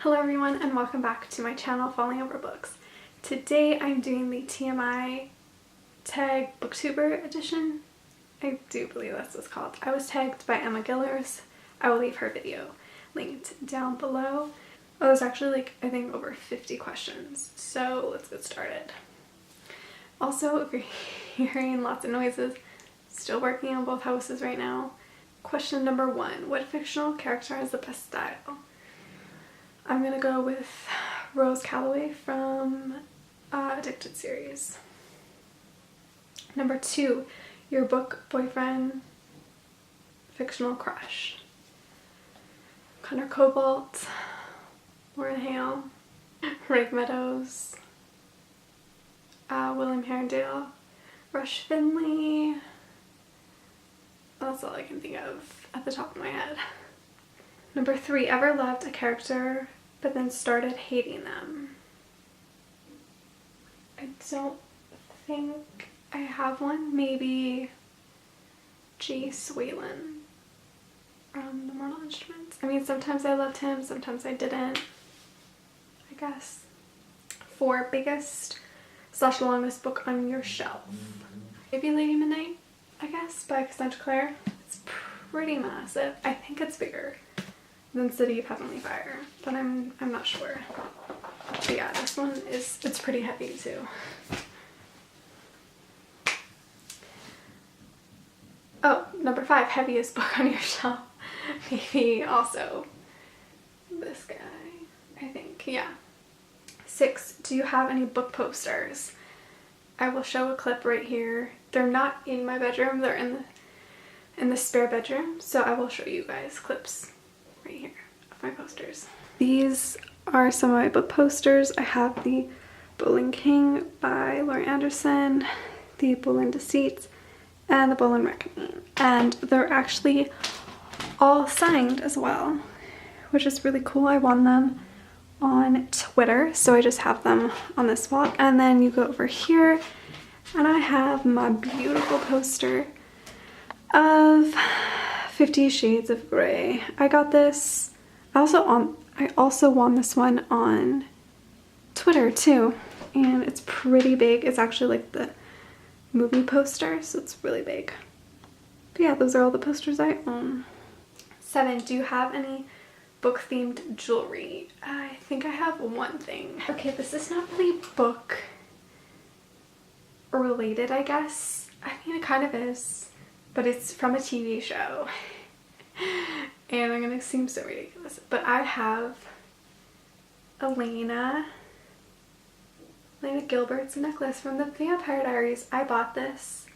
Hello everyone and welcome back to my channel Falling Over Books. Today I'm doing the Tmi Tag Booktuber Edition. I do believe that's what it's called. I was tagged by Emma Gillers. I will leave her video linked down below. Oh, there's actually I think over 50 questions, so let's get started. Also, if you're hearing lots of noises, still working on both houses right now. Question number 1. What fictional character has the best style? I'm gonna go with Rose Calloway from Addicted series. Number 2. Your book boyfriend fictional crush. Connor Cobalt, Lauren Hale, Rick Meadows, William Herondale, Rush Finley. That's all I can think of at the top of my head. Number 3. Ever loved a character but then started hating them? I don't think I have one. Maybe Jace Whalen from The Mortal Instruments. I mean, sometimes I loved him, sometimes I didn't, I guess. 4. Biggest / longest book on your shelf? Maybe Lady Midnight, I guess, by Cassandra Clare. It's pretty massive. I think it's bigger than City of Heavenly Fire, but I'm not sure. But yeah, this one it's pretty heavy too. Oh, number 5, heaviest book on your shelf. Maybe also this guy, I think. Yeah. 6. Do you have any book posters? I will show a clip right here. They're not in my bedroom, they're in the spare bedroom, so I will show you guys clips right here of my posters. These are some of my book posters. I have the Bowling King by Laurie Anderson, the Boleyn Deceit, and the Boleyn Reckoning. And they're actually all signed as well, which is really cool. I won them on Twitter, so I just have them on this wall. And then you go over here and I have my beautiful poster of 50 Shades of Grey. I got this. I also won this one on Twitter too, and it's pretty big. It's actually like the movie poster, so it's really big. But yeah, those are all the posters I own. 7. Do you have any book themed jewelry? I think I have one thing. Okay, this is not really book related, I guess. I mean, it kind of is, but it's from a TV show. And I'm gonna seem so ridiculous, but I have Elena Gilbert's necklace from the Vampire Diaries. I bought this.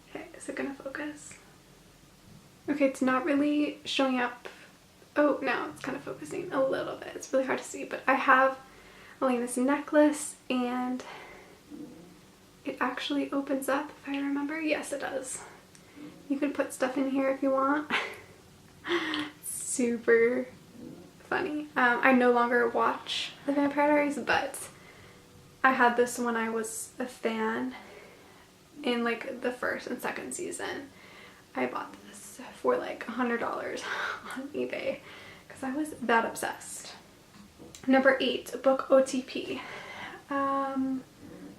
Okay, is it gonna focus? Okay, it's not really showing up. Oh, now it's kind of focusing a little bit. It's really hard to see, but I have Elena's necklace and it actually opens up, if I remember. Yes, it does. You can put stuff in here if you want. Super funny. I no longer watch the Vampire Diaries, but I had this when I was a fan in like the first and second season. I bought this for like $100 on eBay because I was that obsessed. Number 8, book OTP.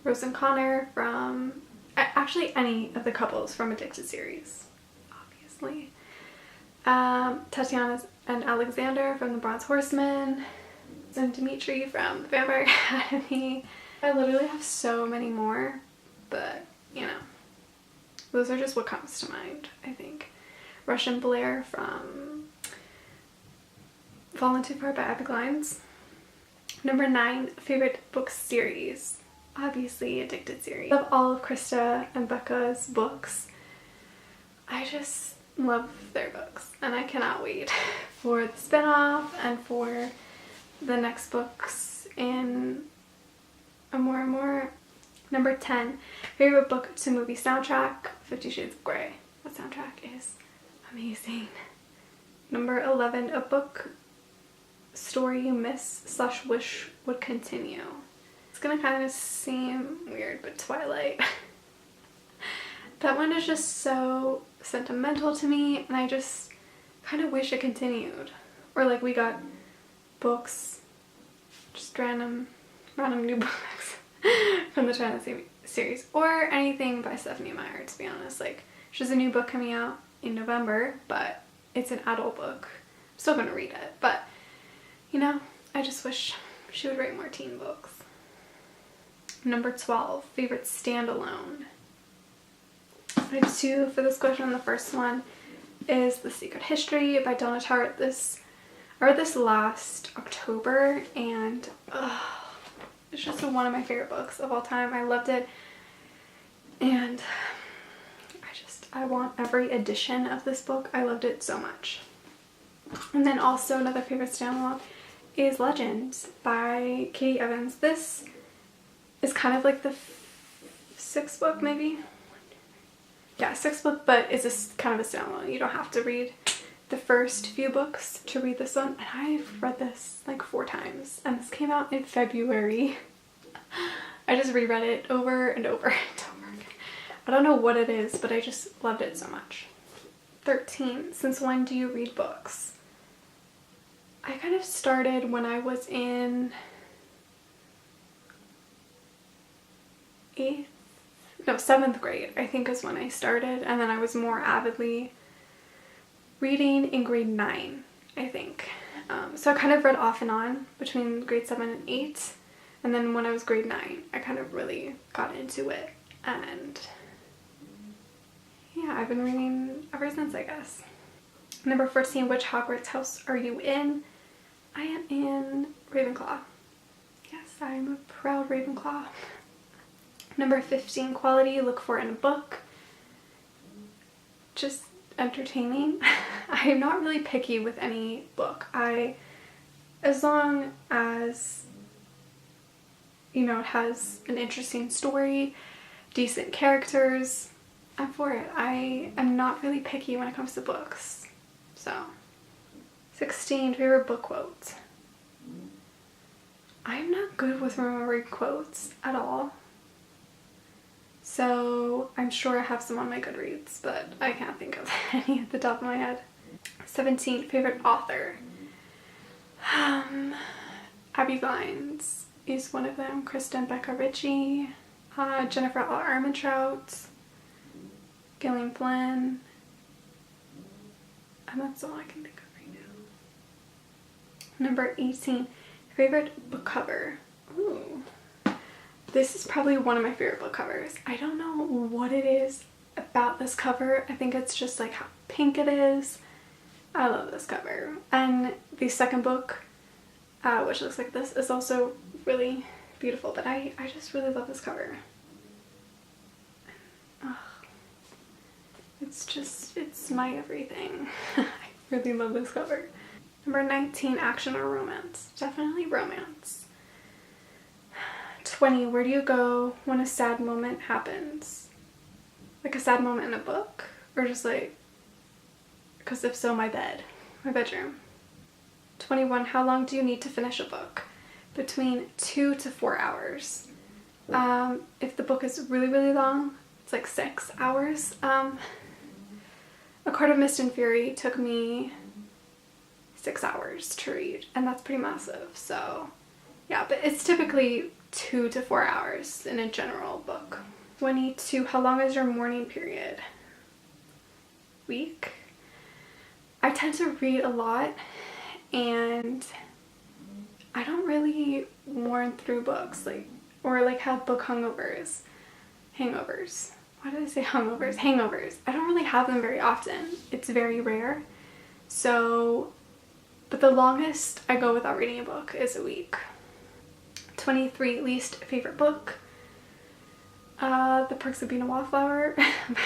Rose and Connor from, actually any of the couples from Addicted series, obviously. Tatiana and Alexander from the Bronze Horsemen, and Dimitri from the Vampire Academy. I literally have so many more, but you know, those are just what comes to mind, I think. Rush and Blair from Fallen Too Far by Abby Glines. Number 9, favorite book series. Obviously Addicted series. I love all of Krista and Becca's books. I just love their books and I cannot wait for the spin-off and for the next books in more and more. Number 10, favorite book to movie soundtrack. 50 Shades of Grey. That soundtrack is amazing. Number 11, a book story you miss / wish would continue. It's gonna kind of seem weird, but Twilight. That one is just so sentimental to me and I just kind of wish it continued. Or like we got books just random new books from the China series, or anything by Stephanie Meyer, to be honest. Like, she has a new book coming out in November, but it's an adult book. I'm still gonna read it, but you know, I just wish she would write more teen books. Number 12, favorite standalone. I have two for this question. The first one is The Secret History by Donna Tartt. I read this last October, and it's just one of my favorite books of all time. I loved it, and I want every edition of this book. I loved it so much. And then also another favorite standalone is Legends by Katie Evans. This is kind of like the sixth book, maybe? Yeah, sixth book, but it's kind of a standalone. You don't have to read the first few books to read this one. And I've read this like 4 times, and this came out in February. I just reread it over and over and over again. I don't know what it is, but I just loved it so much. 13, since when do you read books? I kind of started when I was in 7th grade, I think is when I started, and then I was more avidly reading in grade 9, I think. So I kind of read off and on between grade 7 and 8, and then when I was grade 9, I kind of really got into it, and yeah, I've been reading ever since, I guess. Number 14, which Hogwarts house are you in? I am in Ravenclaw. Yes, I am a proud Ravenclaw. Number 15, quality you look for in a book. Just entertaining. I'm not really picky with any book. As long as, you know, it has an interesting story, decent characters, I'm for it. I am not really picky when it comes to books. So, 16, favorite book quote. I'm not good with remembering quotes at all. So I'm sure I have some on my Goodreads, but I can't think of any at the top of my head. 17, favorite author. Abby Glines is one of them. Kristen Becca Ritchie, Jennifer L. Armentrout, Gillian Flynn, and that's all I can think of right now. Number 18, favorite book cover. Ooh. This is probably one of my favorite book covers. I don't know what it is about this cover. I think it's just like how pink it is. I love this cover. And the second book, which looks like this, is also really beautiful. But I just really love this cover. Ugh. It's my everything. I really love this cover. Number 19, action or romance? Definitely romance. 20, where do you go when a sad moment happens? Like a sad moment in a book? Or just like, because if so, my bedroom. 21, how long do you need to finish a book? Between 2 to 4 hours. If the book is really, really long, it's like 6 hours. A Court of Mist and Fury took me 6 hours to read, and that's pretty massive, so yeah, but it's typically 2 to 4 hours in a general book. 22, how long is your mourning period? Week? I tend to read a lot, and I don't really mourn through books, or have book hangovers. Why did I say hungovers? Hangovers. I don't really have them very often. It's very rare. So, but the longest I go without reading a book is a week. 23, least favorite book. The Perks of Being a Wallflower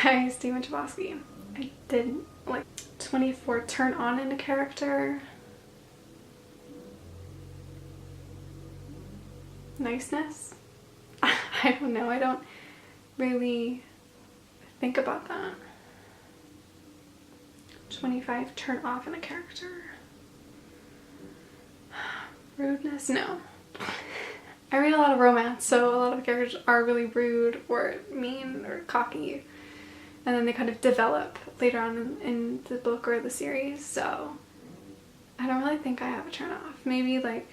by Stephen Chbosky. I didn't like. 24, turn on in a character. Niceness? I don't know. I don't really think about that. 25, turn off in a character. Rudeness? No. I read a lot of romance, so a lot of the characters are really rude or mean or cocky, and then they kind of develop later on in the book or the series, so I don't really think I have a turn off. Maybe like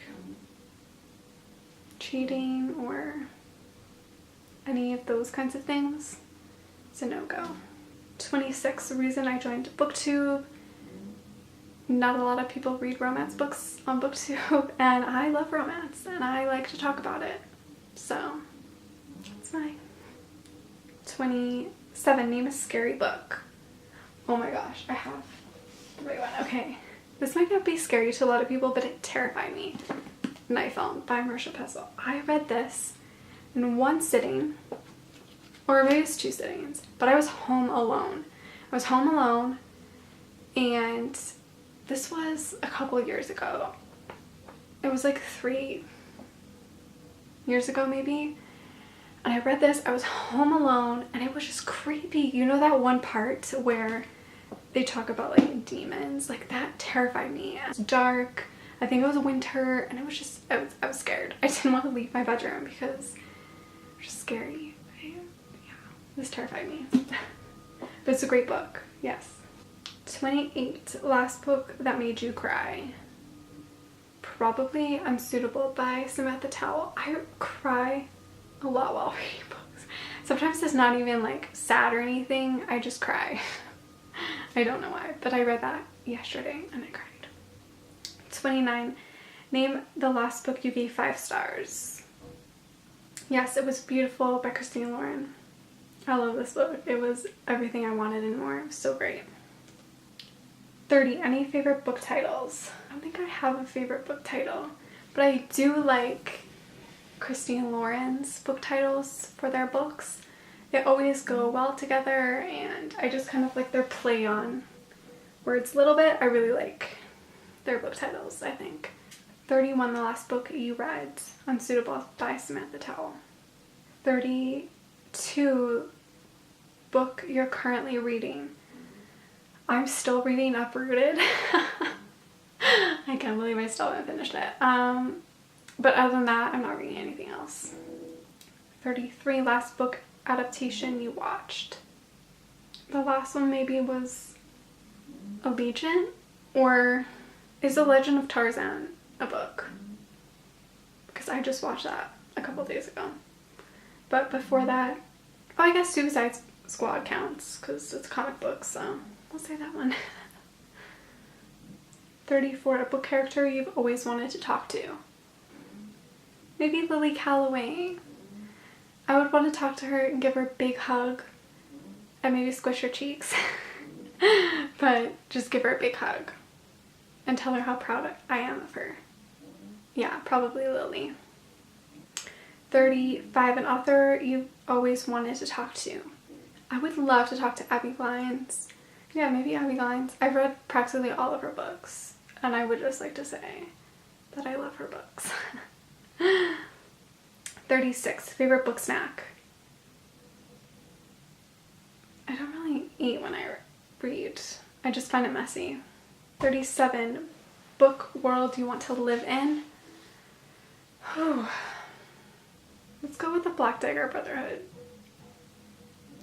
cheating or any of those kinds of things, it's a no-go. 26, the reason I joined BookTube. Not a lot of people read romance books on BookTube, and I love romance and I like to talk about it, so that's mine. 27, name a scary book. Oh my gosh, I have the right one. Okay, this might not be scary to a lot of people, but it terrified me. Night Film by Marisha Pessl. I read this in one sitting, or maybe it's 2 sittings, but I was home alone. I was home alone, and this was a couple years ago. It was like 3 years ago maybe. And I read this, I was home alone, and it was just creepy. You know that one part where they talk about like demons? Like that terrified me. It was dark. I think it was winter, and it was just, I was scared. I didn't want to leave my bedroom because it was just scary. Yeah, this terrified me. But it's a great book, yes. 28, last book that made you cry. Probably Unsuitable by Samantha Towell. I cry a lot while reading books. Sometimes it's not even like sad or anything, I just cry. I don't know why, but I read that yesterday and I cried. 29, name the last book you gave 5 stars. Yes, It Was Beautiful by Christina Lauren. I love this book. It was everything I wanted and more. It was so great. 30, any favorite book titles? I don't think I have a favorite book title, but I do like Christina Lauren's book titles for their books. They always go well together, and I just kind of like their play on words a little bit. I really like their book titles, I think. 31, the last book you read. Unsuitable by Samantha Towell. 32, book you're currently reading. I'm still reading Uprooted. I can't believe I still haven't finished it. But other than that, I'm not reading anything else. 33, last book adaptation you watched. The last one maybe was Allegiant, or is The Legend of Tarzan a book? Because I just watched that a couple days ago. But before that, oh, I guess Suicide Squad counts because it's comic books, so I'll say that one. 34, a book character you've always wanted to talk to. Maybe Lily Calloway. I would want to talk to her and give her a big hug and maybe squish her cheeks. But just give her a big hug and tell her how proud I am of her. Yeah, probably Lily. 35, an author you've always wanted to talk to. I would love to talk to Abby Glines. Yeah, maybe Abby Glines. I've read practically all of her books, and I would just like to say that I love her books. 36, favorite book snack. I don't really eat when I read. I just find it messy. 37, book world you want to live in. Whew. Let's go with the Black Dagger Brotherhood.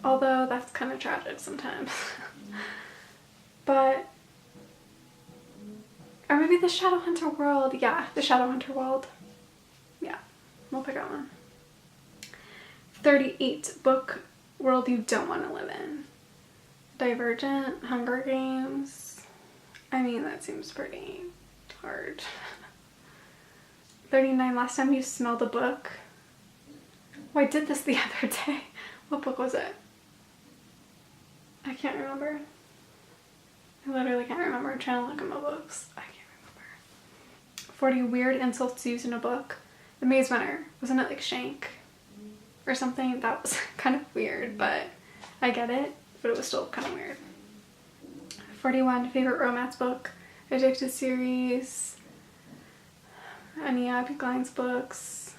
Although that's kind of tragic sometimes. But, or maybe the Shadowhunter world. Yeah, the Shadowhunter world. Yeah, we'll pick out one. 38, book world you don't want to live in. Divergent, Hunger Games. I mean, that seems pretty hard. 39, last time you smelled a book. Oh, I did this the other day. What book was it? I can't remember. I literally can't remember. I'm trying to look at my books. I can't remember. 40, weird insults used in a book. The Maze Runner. Wasn't it like Shank or something? That was kind of weird, but I get it. But it was still kind of weird. 41, favorite romance book. Addicted series. Any Abby Glines books.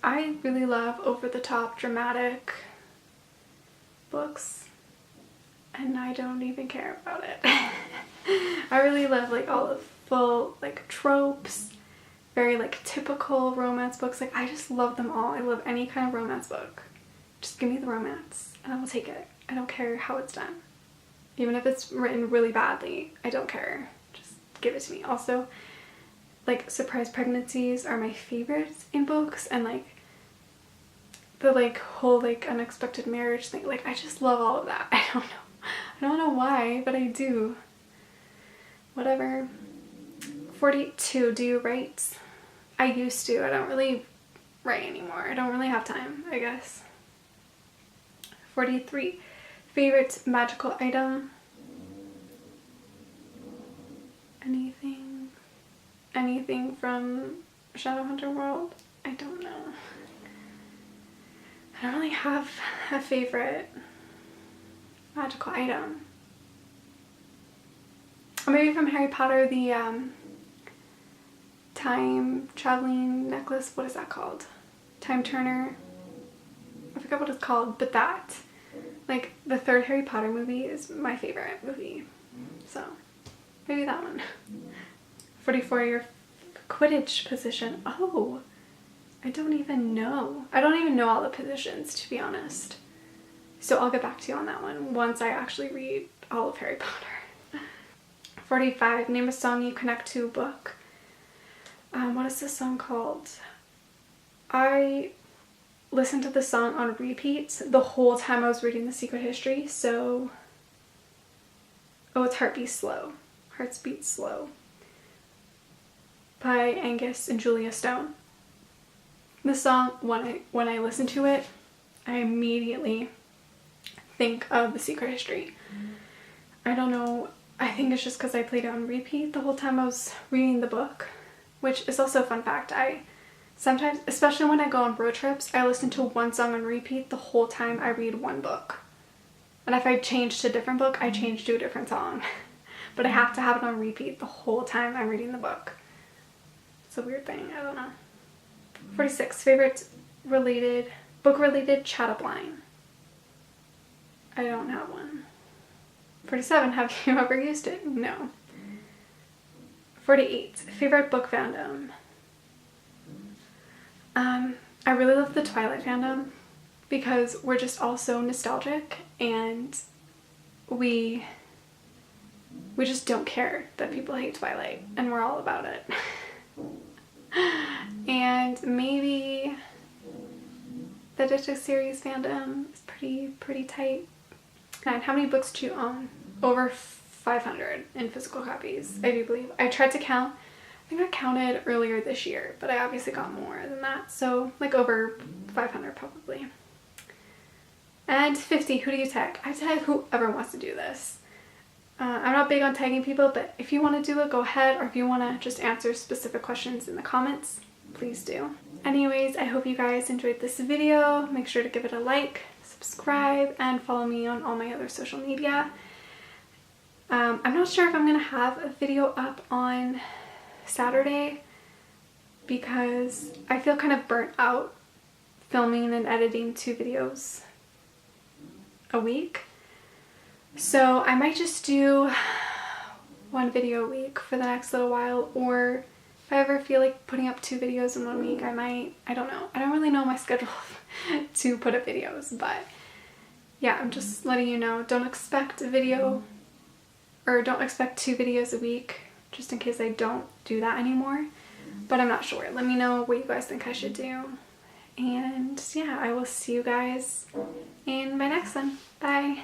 I really love over-the-top dramatic books, and I don't even care about it. I really love like all the full like tropes, very like typical romance books. Like I just love them all. I love any kind of romance book. Just give me the romance and I will take it. I don't care how it's done. Even if it's written really badly, I don't care. Just give it to me. Also, like surprise pregnancies are my favorites in books, and like the like whole like unexpected marriage thing. Like I just love all of that. I don't know why, but I do. Whatever. 42. Do you write? I used to. I don't really write anymore. I don't really have time, I guess. 43. Favorite magical item? Anything from Shadowhunter World? I don't know. I don't really have a favorite magical item. Or maybe from Harry Potter, the time traveling necklace. What is that called? Time turner. I forgot what it's called, but that. Like, the third Harry Potter movie is my favorite movie. So, maybe that one. 44, your Quidditch position. Oh, I don't even know. I don't even know all the positions, to be honest. So I'll get back to you on that one once I actually read all of Harry Potter. 45, name a song you connect to a book. What is this song called? I listened to the song on repeat the whole time I was reading The Secret History, so... Oh, it's Hearts Beat Slow by Angus and Julia Stone. This song, when I listen to it, I immediately think of The Secret History. I don't know, I think it's just because I played it on repeat the whole time I was reading the book, which is also a fun fact. I sometimes, especially when I go on road trips, I listen to one song on repeat the whole time I read one book. And if I change to a different book, I change to a different song. But I have to have it on repeat the whole time I'm reading the book. It's a weird thing, I don't know. 46, favorite book-related chat-up line. I don't have one. 47, have you ever used it? No. 48, favorite book fandom. I really love the Twilight fandom because we're just all so nostalgic, and we just don't care that people hate Twilight, and we're all about it. And maybe the Detective series fandom is pretty tight. And how many books do you own? Over 500 in physical copies, I do believe. I tried to count. I think I counted earlier this year, but I obviously got more than that. So like over 500 probably. And 50, who do you tag? I tag whoever wants to do this. I'm not big on tagging people, but if you want to do it, go ahead. Or if you want to just answer specific questions in the comments, please do. Anyways, I hope you guys enjoyed this video. Make sure to give it a like, subscribe, and follow me on all my other social media. I'm not sure if I'm going to have a video up on Saturday because I feel kind of burnt out filming and editing 2 videos a week. So I might just do 1 video a week for the next little while, or if I ever feel like putting up 2 videos in 1 week, I might. I don't know. I don't really know my schedule to put up videos, but yeah, I'm just letting you know. Don't expect a video, or don't expect 2 videos a week, just in case I don't do that anymore. But I'm not sure. Let me know what you guys think I should do. And yeah, I will see you guys in my next one. Bye!